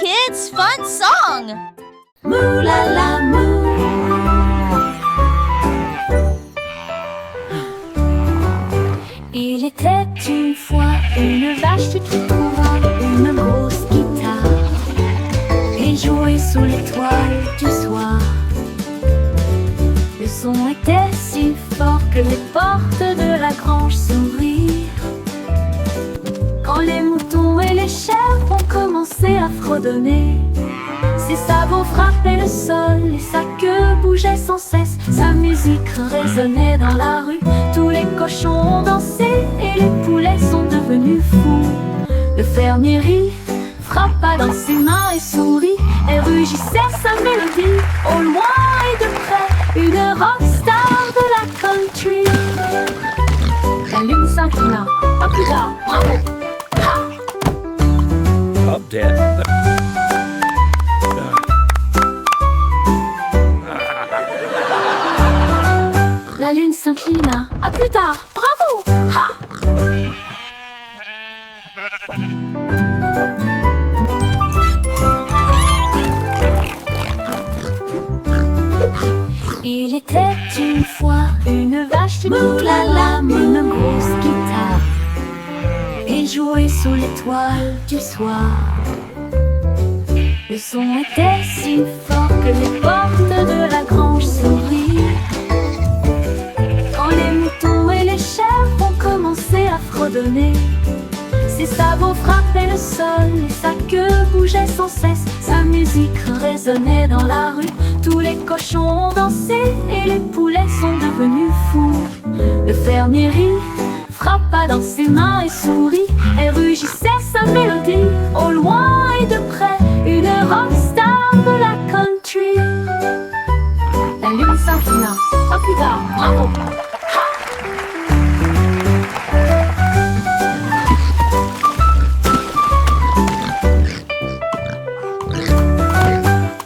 kids' fun song. Mou la la mou. Il était une fois une vache qui trouva une grosse guitare et jouait sous l'étoile du soir. Le son était si fort que les portes de la grange s'ouvrirent. Quand les moutons et les chèvres ont commencé à fredonner, ses sabots frappaient le sol et sa queue bougeait sans cesse. Sa musique résonnait dans la rue, tous les cochons ont dansé et les poulets sont devenus fous. Le fermier rit, frappa dans ses mains et sourit et rugissait sa mélodie. Au loin et de près, une rockstar de la country. La lune s'inclina, pas plus tard, bravo! Up, Dad. La lune s'inclina. À plus tard. Bravo! Ha! Il était une fois une vache qui la une grosse guitare et jouait sous l'étoile du soir. Le son était si fort que les portes de la grange s'ouvrirent. Quand les moutons et les chèvres ont commencé à fredonner, ses sabots frappaient le sol et sa queue bougeait sans cesse. Sa musique résonnait dans la rue, tous les cochons ont dansé et les poulets sont devenus fous. Le fermier rit, frappa dans ses mains et sourit et rugissait sa mélodie. Au loin et de près, une rockstar de la country. La lune s'inclina. À plus tard, bravo!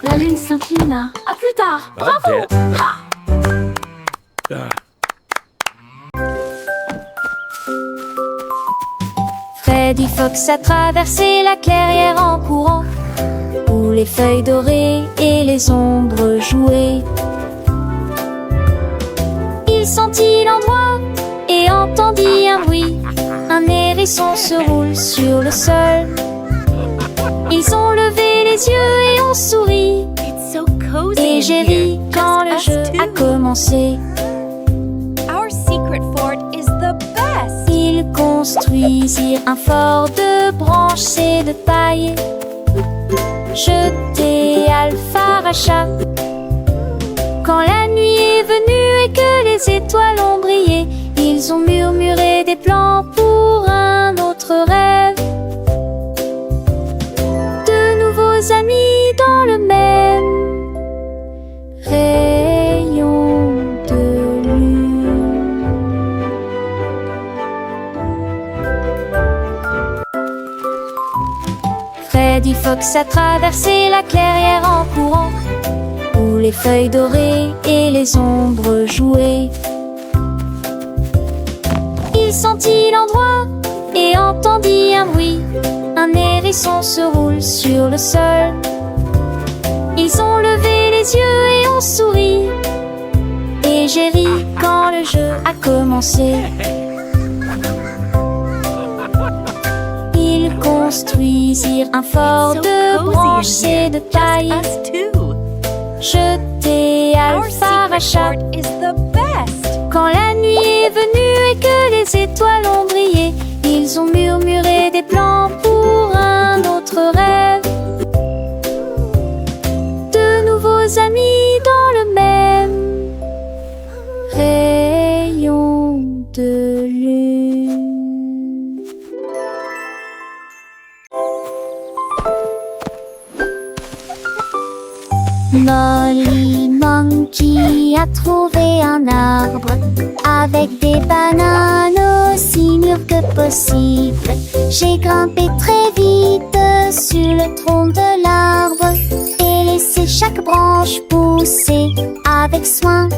La lune s'inclina. À plus tard, bravo! Freddy Fox a traversé la clairière en courant, où les feuilles dorées et les ombres jouaient. Il sentit l'endroit et entendit un bruit. Un hérisson se roule sur le sol. Ils ont levé les yeux et ont souri. Et j'ai ri quand le jeu a commencé. Our secret fort is the best. Ils construisirent un fort de branches et de paille. Jeté Alpharacha. Quand la nuit est venue et que les étoiles ont brillé, ils ont murmuré des plans pour un autre rêve. De nouveaux amis dans le même rayon de lune. Freddy Fox a traversé la clairière en courant, où les feuilles dorées et les ombres jouaient. Il sentit l'endroit et entendit un bruit. Un hérisson se roule sur le sol. Ils ont levé les yeux et ont souri. Et j'ai ri quand le jeu a commencé. Ils construisirent un fort de branches et de paille. Jeté Alpharacha. Quand la nuit est venue et que les étoiles ont brillé, ils ont murmuré des plans pour un autre rêve. De nouveaux amis dans le même rayon de lune. Molly Monkey a trouvé un arbre avec des bananes aussi mûres que possible. J'ai grimpé très vite sur le tronc de l'arbre et laissé chaque branche pousser avec soin.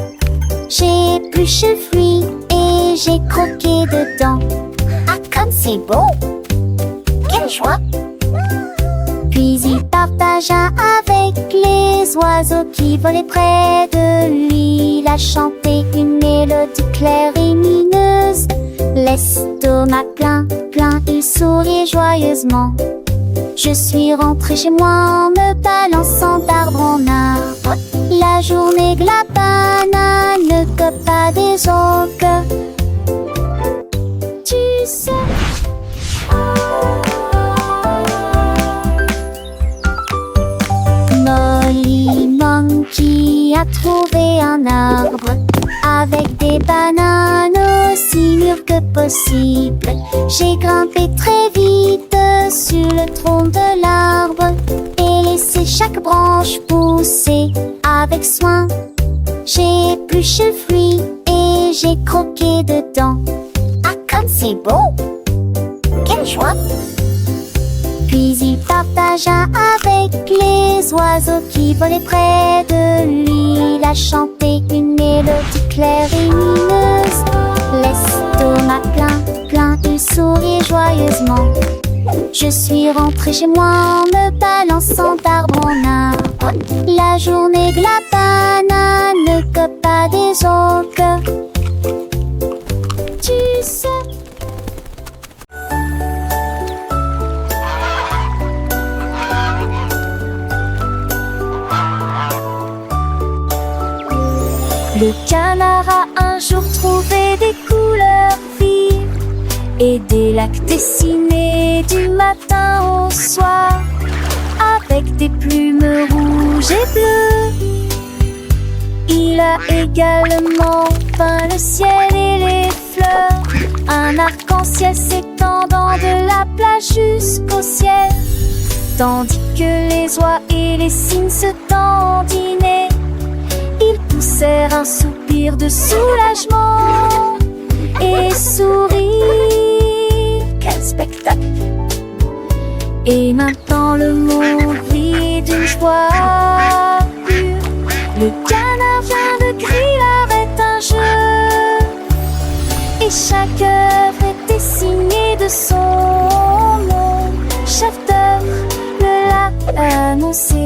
J'ai épluché le fruit et j'ai croqué dedans. Ah, comme c'est beau! Quelle joie! Puis il partagea avec les oiseaux qui volaient près de lui. Il a chanté une mélodie claire et lumineuse. L'estomac plein, plein, il souriait joyeusement. Je suis rentré chez moi en me balançant d'arbre en arbre. La journée que la banane ne cope pas des autres. Tu sais. Molly Monkey a trouvé un arbre avec des bananes aussi mûres que possible. J'ai grimpé très vite sur le tronc de l'arbre et laissé chaque branche pousser avec soin. J'ai épluché le fruit et j'ai croqué dedans. Ah, comme c'est beau! Quelle joie! Puis il partagea avec les oiseaux qui volaient près de lui. Il a chanté une mélodie claire et lumineuse. L'estomac plein, plein, il souriait joyeusement. Je suis rentré chez moi en me balançant d'arbre en arbre. La journée que la banane ne cope pas des autres. Tu sais. Le canard a un jour trouvé des couleurs vives et des lacs dessinés du matin au soir avec des plumes rouges et bleues. Il a également peint le ciel et les fleurs, un arc-en-ciel s'étendant de la plage jusqu'au ciel, tandis que les oies et les cygnes se dandinaient. Ils poussèrent un soupir de soulagement et sourirent. Quel spectacle! Et maintenant le monde vit d'une joie pure. Le canard vient de crier, l'art est un jeu, et chaque œuvre est dessinée de son nom. Chef d'œuvre le l'a annoncé.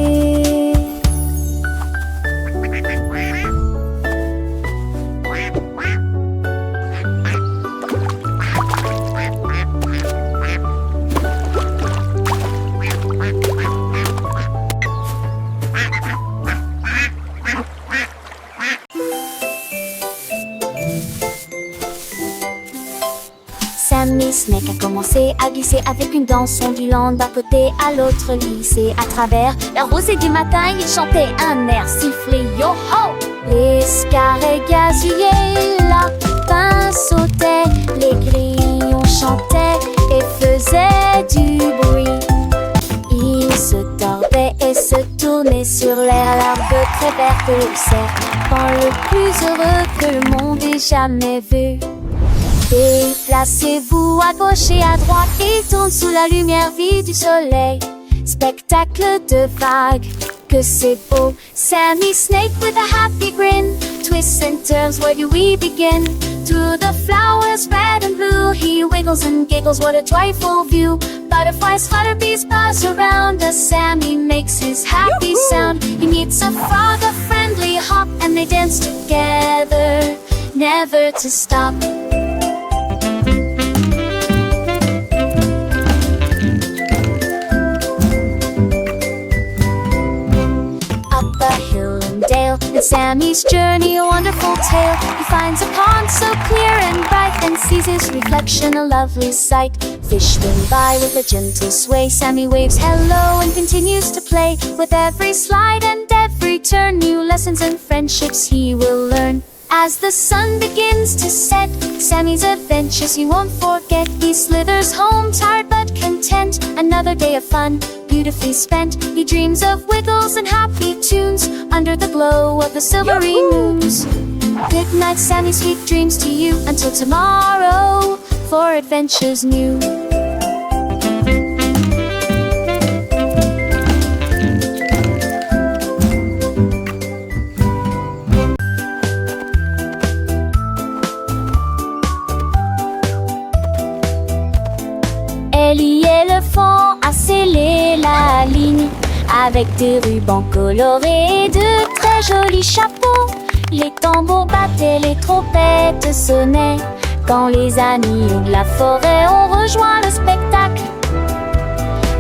Sammy Snake a commencé à glisser avec une danse ondulant d'un côté à l'autre lycée. À travers la rosée du matin, il chantait un air sifflé yo-ho. Les scarets gazouillaient, les lapins sautaient, les grillons chantaient et faisaient du bruit. Ils se tordaient et se tournaient sur l'air, l'arbre très vert de serpent le plus heureux que le monde ait jamais vu. Déplacez-vous à gauche et à droite et tourne sous la lumière vive du soleil. Spectacle de vagues, que c'est beau. Sammy Snake with a happy grin twists and turns, where do we begin? Through the flowers red and blue, he wiggles and giggles, what a joyful view. Butterflies flutter, bees buzz around as Sammy makes his happy sound. He meets a frog, a friendly hop, and they dance together, never to stop. In Sammy's journey, a wonderful tale. He finds a pond so clear and bright and sees his reflection, a lovely sight. Fish swim by with a gentle sway. Sammy waves hello and continues to play. With every slide and every turn, new lessons and friendships he will learn. As the sun begins to set, Sammy's adventures he won't forget. He slithers home tired but content. Another day of fun, beautifully spent. He dreams of wiggles and happy tunes under the glow of the silvery moons. Good night, Sammy, sweet dreams to you. Until tomorrow, for adventures new. Ellie éléphant a scellé la la ligne, avec des rubans colorés et de très jolis chapeaux. Les tambours battaient, les trompettes sonnaient, quand les animaux de la forêt ont rejoint le spectacle.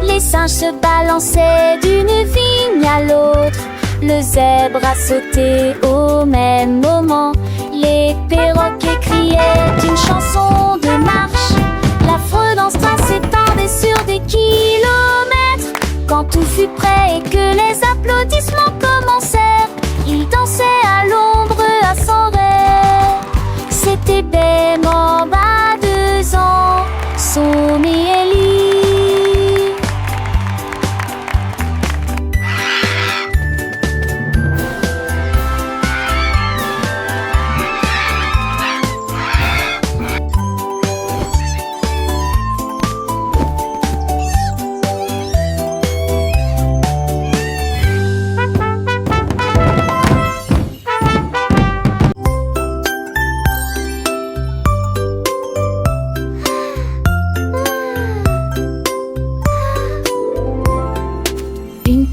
Les singes se balançaient d'une vigne à l'autre, le zèbre a sauté au même moment. Les perroquets criaient une chanson de marche, l'affreux dans ce train s'étendait sur des kilomètres. Quand tout fut prêt et que les applaudissements commencèrent, ils dansaient à l'ombre à son rêve. C'était Bemba, 2 ans, Somi et Ellie.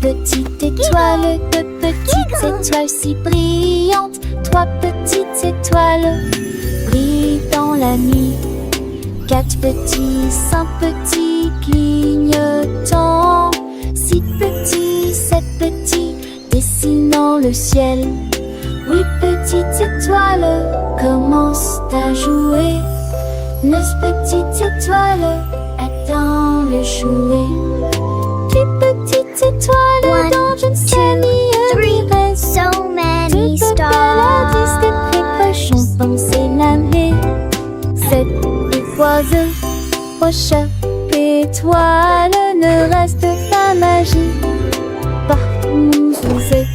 Petite étoile, 2 petites étoiles si brillantes, 3 petites étoiles brillent dans la nuit. 4 petits, 5 petits clignotants, 6 petits, 7 petits dessinant le ciel. 8 petites étoiles commencent à jouer, 9 petites étoiles attendent le jouet. 10 petites étoiles dans une série reste. So many Deux stars. paladis des précochons penser l'année. 7 oiseaux, prochain étoile, ne reste pas magie. Partout où vous êtes.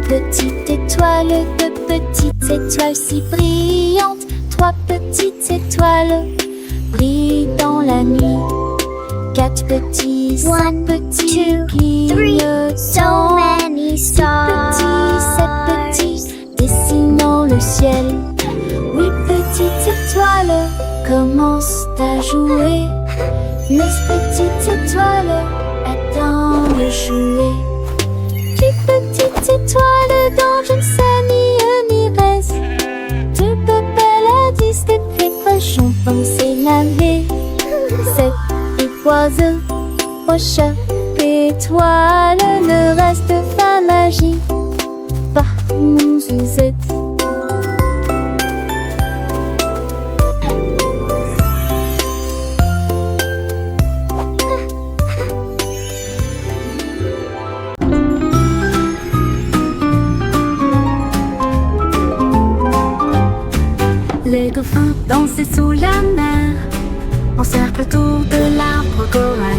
Petite étoile, 2 petites étoiles si brillantes, 3 petites étoiles brillent dans la nuit. 4 petits, 5 petits clignotants, So many 6 stars. petits, 7 petits dessinant le ciel. 8 petites étoiles commencent à jouer, 9 petites étoiles attendent le jouet. 10 petites étoiles dans une famille reste. 2 paladis des précochons penser l'année. 7 oiseaux, prochain étoile, ne reste pas magie. Partout où vous êtes. Les dauphins dansaient sous la mer, en cercle autour de l'arbre corail.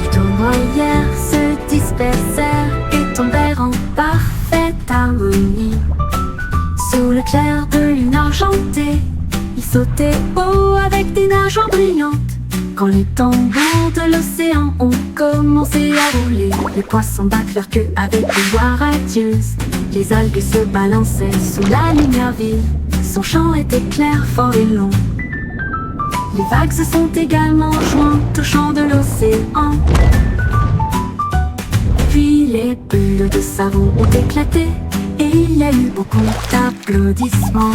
Ils tournoyèrent, se dispersèrent et tombèrent en parfaite harmonie. Sous le clair de lune argentée, ils sautaient haut avec des nageoires brillantes. Quand les tambours de l'océan ont commencé à rouler, les poissons battent leur queue avec des voix radieuses. Les algues se balançaient sous la lumière vive. Son chant était clair, fort et long. Les vagues se sont également jointes au chant de l'océan. Puis les bulles de savon ont éclaté et il y a eu beaucoup d'applaudissements.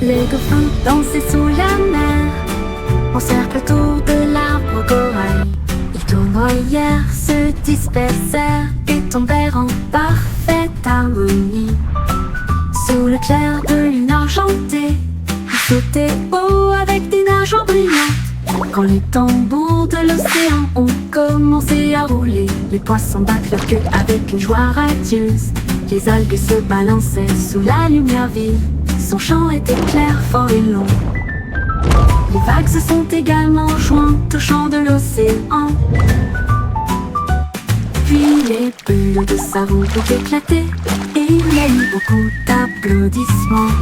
Les dauphins dansaient sous la mer, en cercle autour de l'arbre corail. Ils tournoyèrent, se dispersèrent et tombèrent en parfaite harmonie. Sous le clair de lune argentée, ils sautaient haut avec des nageoires brillantes. Quand les tambours de l'océan ont commencé à rouler, les poissons battent leur queue avec une joie radieuse. Les algues se balançaient sous la lumière vive. Son chant était clair, fort et long. Les vagues se sont également jointes au chant de l'océan. Puis les bulles de savon ont éclaté et il y a eu beaucoup d'applaudissements.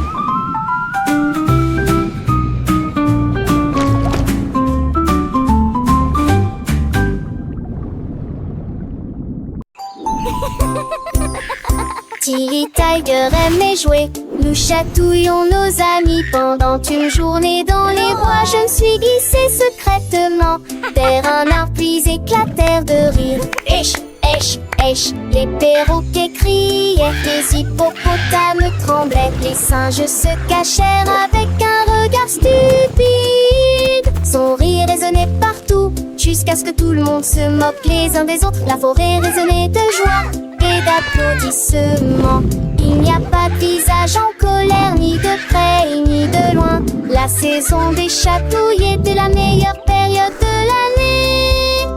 Tilly Tiger aimait jouer. Nous chatouillons nos amis pendant une journée dans les bois. Je me suis glissée secrètement vers un arbre puis éclatèrent de rire. Esh, esh, esh, les perroquets criaient, les hippopotames tremblaient, les singes se cachèrent avec un regard stupide. Son rire résonnait partout jusqu'à ce que tout le monde se moque les uns des autres. La forêt résonnait de joie et d'applaudissements. Il n'y a pas de visage en colère, ni de près ni de loin. La saison des chatouilles était la meilleure période de l'année.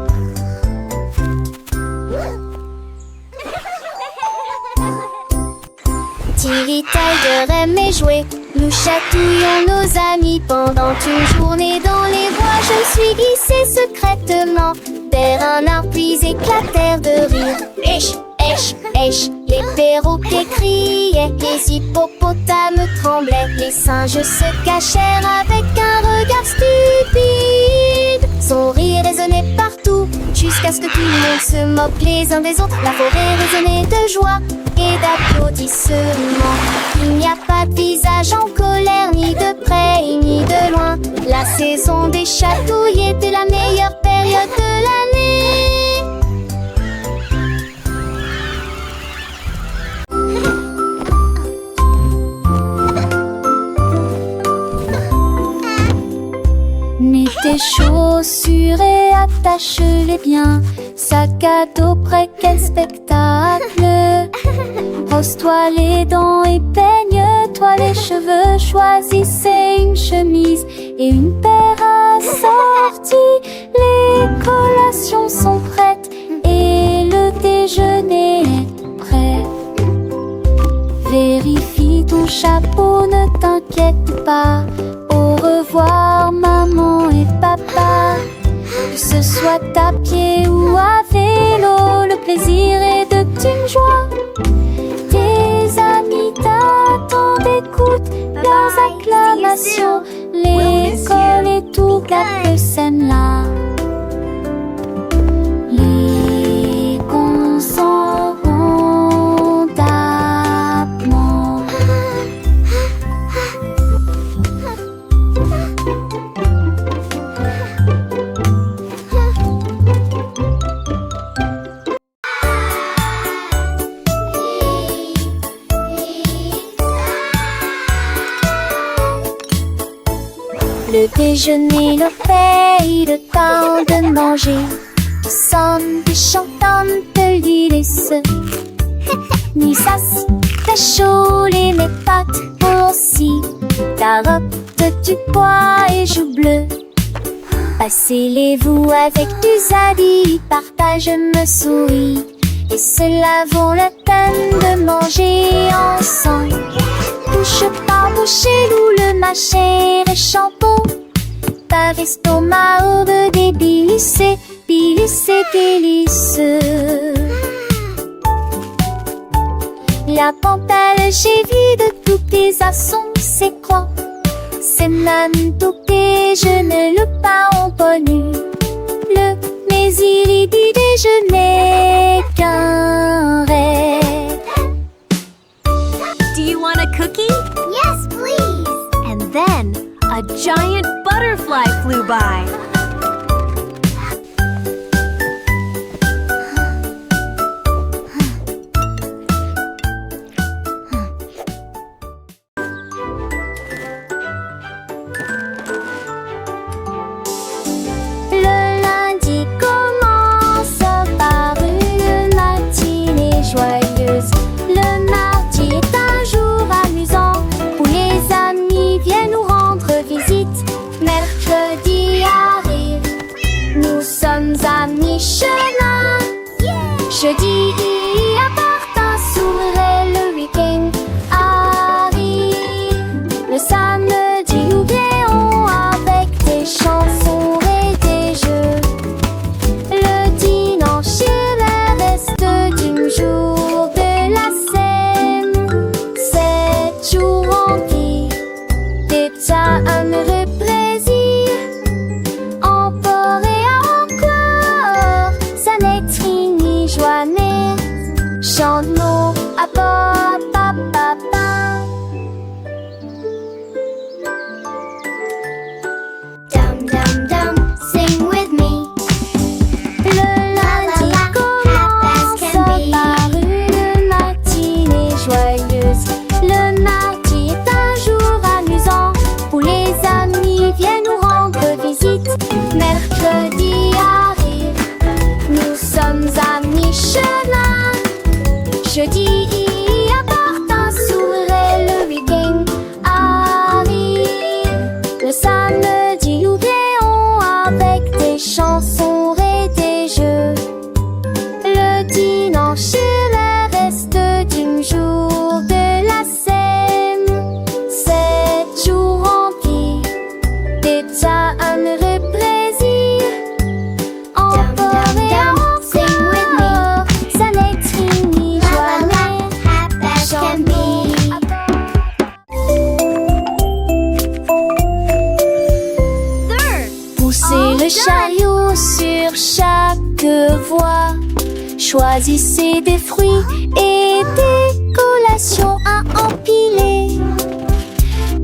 Tilly Tiger aimait jouer. Nous chatouillons nos amis pendant une journée dans les bois. Je me suis glissée secrètement vers un arbre puis éclatèrent de rire. Esh, esh, esh, les perroquets criaient, les hippopotames tremblaient, les singes se cachèrent avec un regard stupide. Son rire résonnait partout jusqu'à ce que tout le monde se moque les uns des autres. La forêt résonnait de joie et d'applaudissements. Il n'y a pas de visage en colère, ni de près ni de loin. La saison des chatouilles était la meilleure période de l'année. Mets tes chaussures et attache-les bien. Sac à dos prêt, quel spectacle. Brosse-toi les dents et peigne-toi les cheveux. Choisissez une chemise et une paire assorties. Les collations sont prêtes et le déjeuner est prêt. Vérifie ton chapeau, ne t'inquiète pas. Au revoir maman et papa. Que ce soit à pied ou à vélo, le plaisir est de une joie. Tes amis t'attendent, écoute leurs acclamations. L'école et toute la scène là. Les cons s'en vont d'abord. Le déjeuner, le fait, le temps de manger. Qui sonne, qui chantante de l'Ulysse. Ni sas, t'as chaud, les mes pattes aussi. Carotte, du pois et joues bleues. Passez-les-vous avec du zadie, partage me souris. Et cela vaut la peine de manger ensemble. Bouche par bouche et loup, le mâcher et champon. Par estomac au de débilissé, bilissé, délice. La pantale, j'ai vu de tous tes assons, c'est quoi? C'est même tout déjeuner, le pain en connu. Mais il y du déjeuner qu'un rêve. Do you want a cookie? Yes, please. And then a giant butterfly flew by. Le lundi commence par une matinée joyeuse. Le mardi est un jour amusant où les amis viennent nous rendre visite. Mercredi arrive chariot sur chaque voie. Choisissez des fruits et des collations à empiler.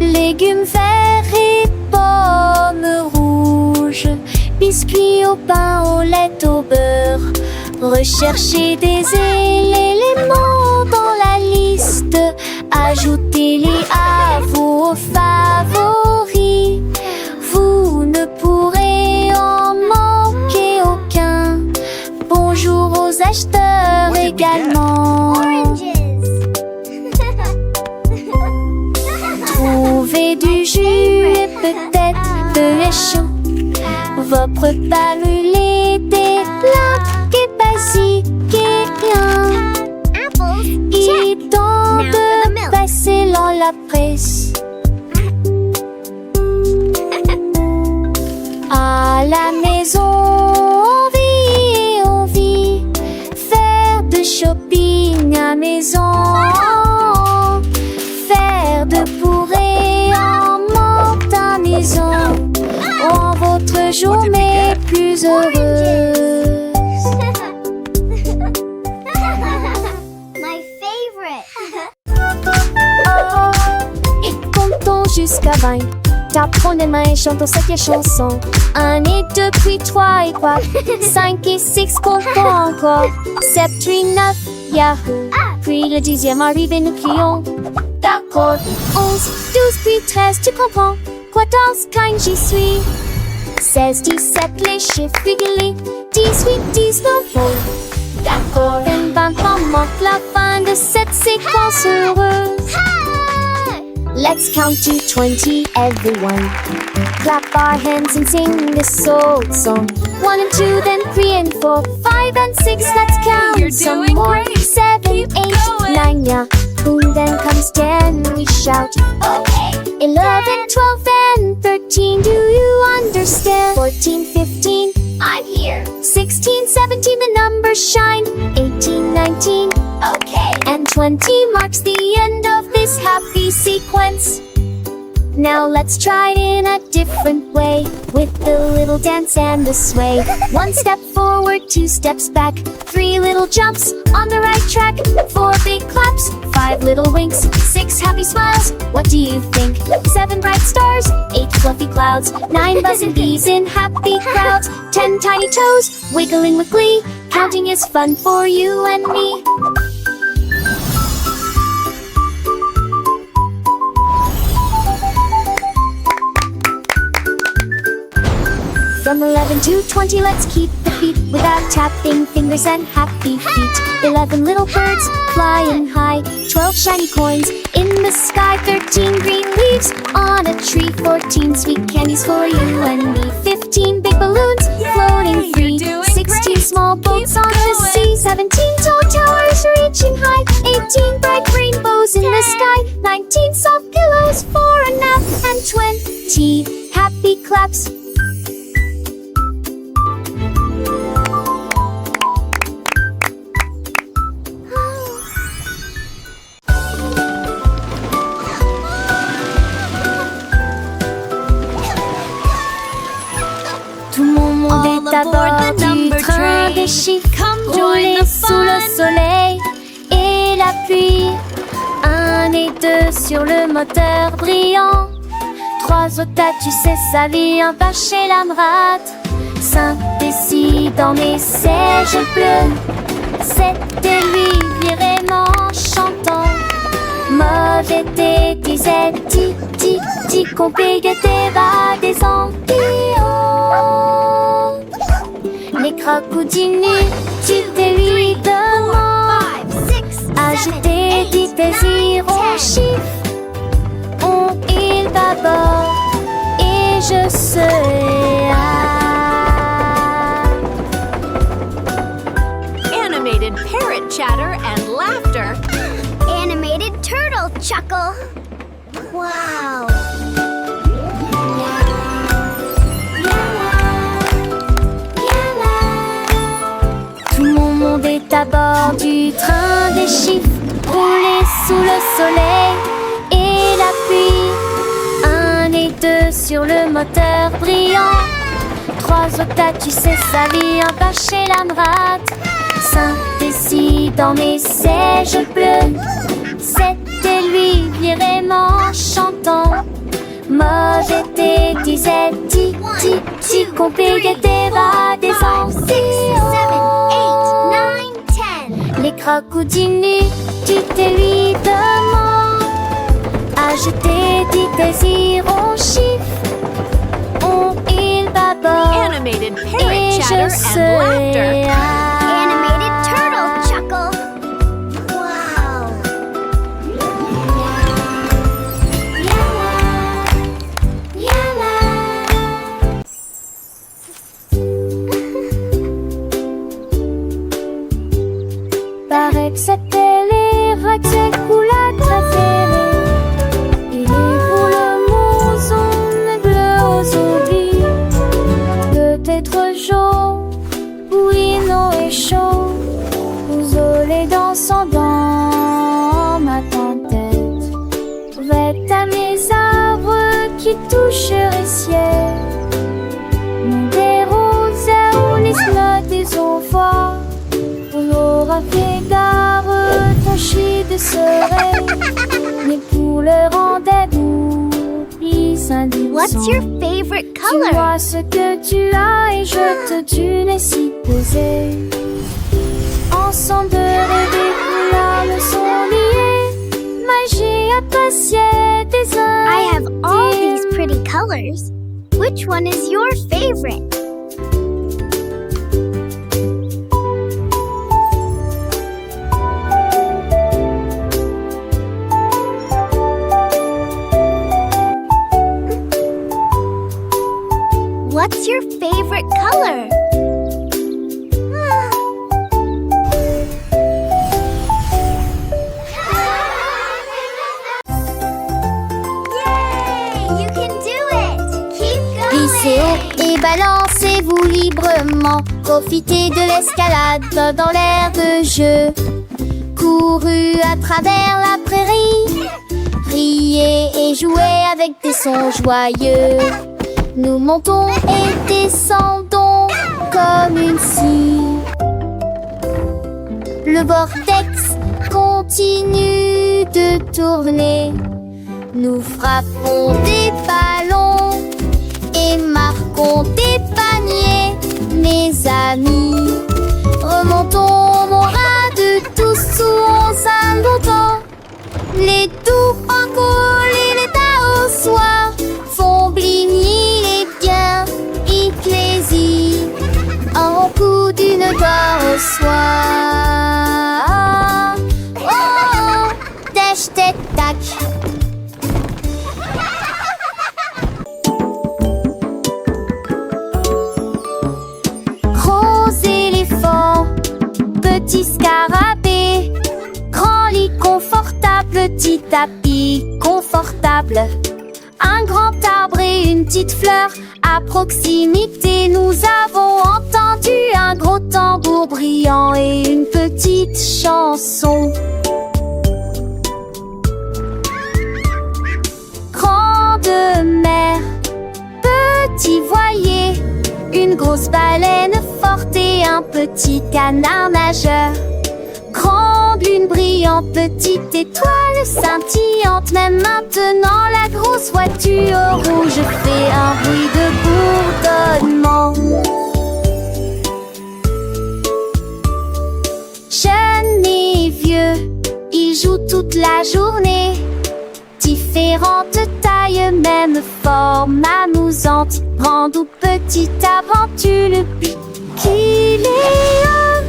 Légumes verts et pommes rouges, biscuits au pain, au lait, au beurre. Recherchez des éléments dans la liste, ajoutez-les à vos favoris. Vous ne pourrez en manquer aucun. Bonjour aux acheteurs également. Trouvez du jus et peut-être de lait chaud. Votre repas brûlé, des plats et basiques et bien. Il est temps de passer dans la presse. À la maison, on vit, faire de shopping à maison, faire de bourrées en menthe à maison, rend votre journée plus heureuse. My favorite. Et comptons jusqu'à 20. Tapons les mains et chantons cette chanson. 1 et 2, puis 3 et 4. 5 et 6, comptons encore. 7, 8, 9, yahoo. Puis le 10e arrive et nous crions. D'accord. 11, 12, puis 13, tu comprends. 14, 15, j'y suis. 16, 17, les chiffres réguliers. 18, 19, oh. D'accord. 20, manque la fin de cette séquence heureuse. Let's count to 20, everyone. Clap our hands and sing this old song. 1 and 2, then 3 and 4, 5 and 6. Let's count You're some doing more. great. 7, Keep 8, going. 9, yeah. Boom, then comes 10. We shout. Okay. 11, 12, and 13. Do you understand? 14, 15. I'm here. 16, 17. The numbers shine. 18, 19. Okay. And 20 marks the end of this happy sequence. Now let's try it in a different way, with the little dance and the sway. 1 step forward, 2 steps back, 3 little jumps on the right track, 4 big claps, 5 little winks, 6 happy smiles. What do you think? 7 bright stars, 8 fluffy clouds, 9 buzzing bees in happy crowds, 10 tiny toes wiggling with glee. Counting is fun for you and me. From 11 to 20, let's keep the beat without tapping fingers and happy feet. 11 little birds flying high, 12 shiny coins in the sky, 13 green leaves on a tree, 14 sweet candies for you and me, 15 big balloons floating free, You're doing 16 great. small boats Keep on the going. sea, 17 tall towers reaching high, 18 bright rainbows in the sky, 19 soft pillows for a nap, and 20 happy claps. Tout mon monde All est à aboard bord the du number train train. des chiffres, Come join rouler the sous le fun. soleil et la pluie. 1 et 2 sur le moteur brillant. 3 au tas, tu sais, ça vient pas chez la rate. 5 et 6 dans mes sièges bleus. 7 et 8 vraiment chantant. Mauvais thé disait ti ti ti, compliqué bas des ampillons. Les crocodilles, tu te lui demandes. 5, 6, 7, Agiter 8, des désirs au 10. chiffre. On il d'abord et je serai là. Animated parrot chatter and laughter. Animated turtle chuckle. Wow. Tout mon monde est à bord du train des chiffres, roulé sous le soleil et la pluie. 1 et 2 sur le moteur brillant. trois otas, tu sais, sa vie en bas chez l'Amrat. Saint-Décis dans mes sièges bleus, c'était lui vraiment chantant. Mauvais t'es, disait ti, ti, ti, compliqué t'es, va des 5, 6, 7, 8, 9, 10. Les crocodiles, tu te lui demandes. Ajouter dit désir au chiffre. On il bâbord. Animated Et parrot je chatter and serai laughter. Animated turtle chuckle. Wow. Paraît que c'était les recettes coulades préférées. Il est pour le mousson bleu aux oublies. Peut-être jaune, oui, non et chaud. Vous olez dansant dans ma tempête. Vête à mes arbres qui toucheraient ciel. Mon des roses ou les notes des envois. On aura fait gare, ton chie de serein. Mais pour le rendez-vous, please What's your favorite Tu color? vois ce que tu as et je te tue les si posé. Ensemble de rêver, couleurs me sont liées. Magie appréciée des I have all indices. these pretty colors. Which one is your favorite? What's your favorite color? Yay! You can do it! Keep Glissez going! haut et balancez-vous librement. Profitez de l'escalade dans l'air de jeu. Courez à travers la prairie. Riez et jouez avec des sons joyeux. Nous montons et descendons comme une scie. Le vortex continue de tourner. Nous frappons des ballons et marquons des paniers, mes amis. Remontons mon rat de tous sous un longtemps. Les doux francols et les tas au soir font bligner les biens ecclésies. En coup d'une gloire au soir. Oh, oh, dash, tac, tac. Gros éléphant, petit scarabée, grand lit confortable, petit tapis confortable, un grand arbre et une petite fleur. À proximité, nous avons entendu un gros tambour brillant et une petite chanson. Grande mer, petit voilier, une grosse baleine forte et un petit canard nageur. Grande lune brillante, petite étoile scintillante. Même maintenant la grosse voiture rouge fait un bruit de bourdonnement. Jeunes et vieux, ils jouent toute la journée. Différentes tailles, même forme amusante. Grande ou petite aventure, le but qu'il est un.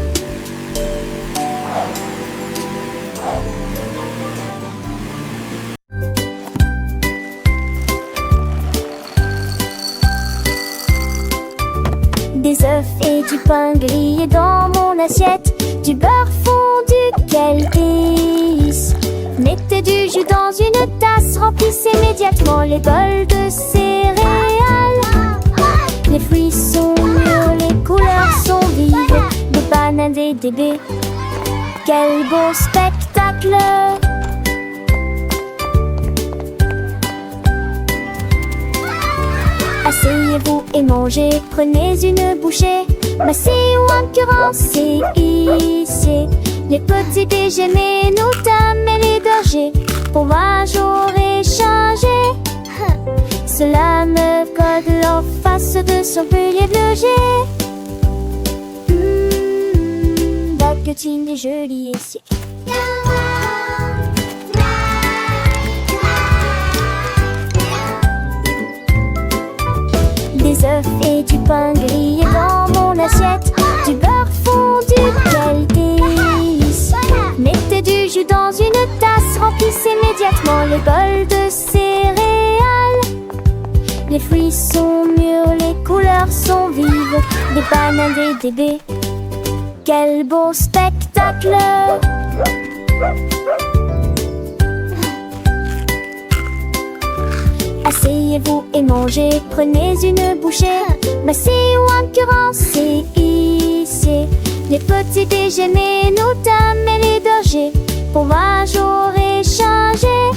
Des œufs et du pain grillé dans mon assiette, du beurre fondu, quel délice. Mettez du jus dans une tasse, remplissez immédiatement les bols de céréales. Les fruits sont mûrs, les couleurs sont vives, des bananes et des baies. Quel beau spectacle! Asseyez-vous et mangez, prenez une bouchée. Massez ou encurancez ici. Les petits déjeuners, nous dames et les dangers. Pour un jour échanger. Cela me code en face de son pilier de loger. Baguettine est jolie ici. Des œufs et du pain grillé dans mon assiette. Du beurre fondu, quel délice. Mettez du jus dans une tasse, remplissez immédiatement le bol de céréales. Les fruits sont mûrs, les couleurs sont vives. Des bananes, des baies. Quel beau spectacle! Asseyez-vous et mangez, prenez une bouchée. Massez ou encurancez ici. Les petits déjeuners, nous dames et les dangers. Pour un jour échanger.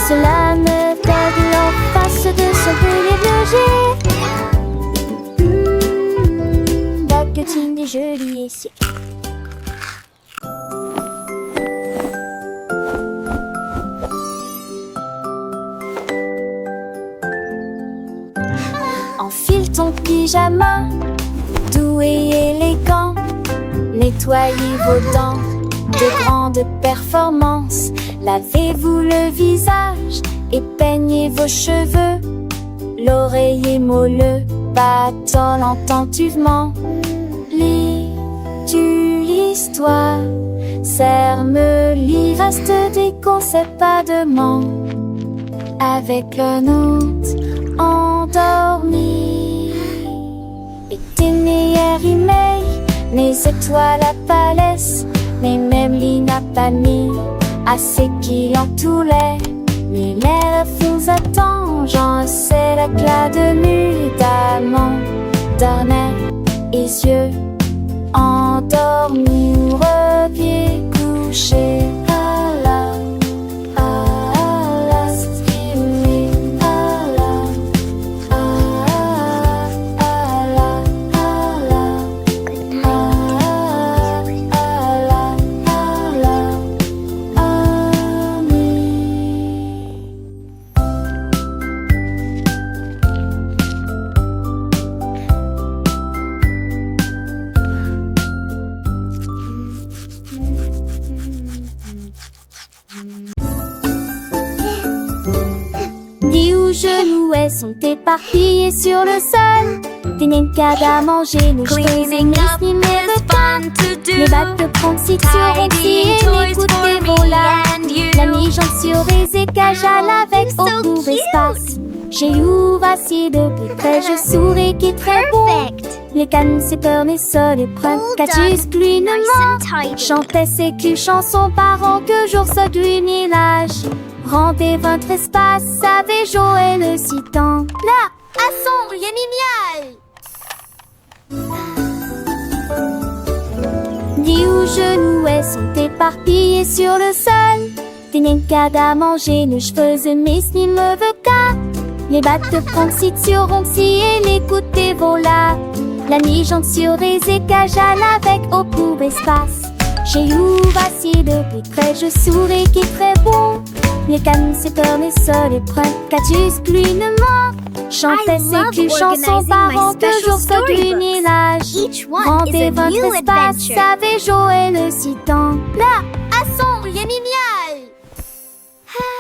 Cela me donne en face de son pilier de loger. Baguettine est jolie ici. Enfile ton pyjama, doux et élégant. Nettoyez vos dents de grande performance. Lavez-vous le visage et peignez vos cheveux. L'oreiller moelleux battant attentivement. Lis-tu l'histoire? Serre-me-lit, reste des conseils pas de manque. Avec un autre endormi. Et tes meilleurs emails, mes étoiles à palès, mes mêmes lignes à panier, assez qui en tout l'air. Mes lèvres vous attendent, j'en sais l'éclat de nuit d'amant, d'ornais et yeux endormis ou repieds couchés. Genoux sont éparpillés sur le sol. Des nincades à manger, nos cheveux Cleaning up ni is fun to do. Les bacs de pronciture Tidying entiers, toys les coups for de me volats. and you. La mi-jambe sur les écages avec so beaucoup cute. d'espace. J'ai ouvert si de plus près, je souris qui est très beau. Perfect. Les cannes, c'est peur, les sols et prêts. Well Catus, done. gluinement. Nice and tidy. Chantait ses culs, chansons parents que jour se gluminage. Rendez votre espace, savez jouer le citant. Là, à son génial. Dis où genoux sont éparpillés sur le sol. Des nincades à manger, nos cheveux mes ni me veut qu'à. Les battes de pronciture ronci et les coups de volats. La mi-jambe sur les écages avec beaucoup d'espace. J'ai ouvert si de plus près, je souris qui est très bon. Les cannes, c'est peur, les sols et prêts. Catus, gluinement. Chantait I ses love culs, chansons organizing parents my que special jour se storybooks. gluminage. Each one is Rendez a votre new espace, adventure. savez jouer le citant. Là, à son génial.